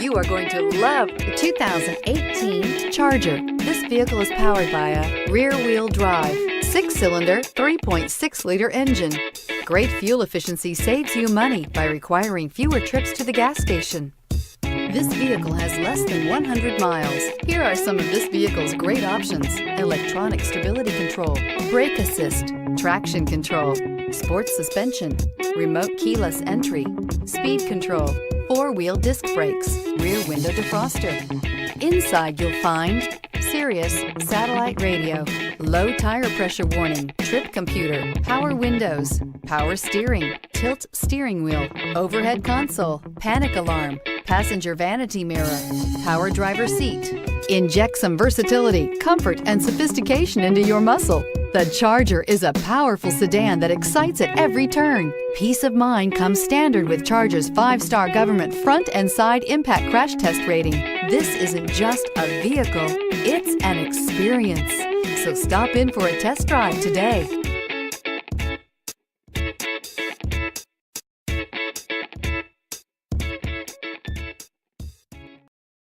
You are going to love the 2018 Charger. This vehicle is powered by a rear-wheel drive, 6-cylinder, 3.6-liter engine. Great fuel efficiency saves you money by requiring fewer trips to the gas station. This vehicle has less than 100 miles. Here are some of this vehicle's great options: electronic stability control, brake assist, traction control, sports suspension, remote keyless entry, speed control, 4-wheel disc brakes, rear window defroster. Inside you'll find Sirius satellite radio, low tire pressure warning, trip computer, power windows, power steering, tilt steering wheel, overhead console, panic alarm, passenger vanity mirror, power driver seat. Inject some versatility, comfort, and sophistication into your muscle. The Charger is a powerful sedan that excites at every turn. Peace of mind comes standard with Charger's 5-star government front and side impact crash test rating. This isn't just a vehicle, it's an experience. So stop in for a test drive today.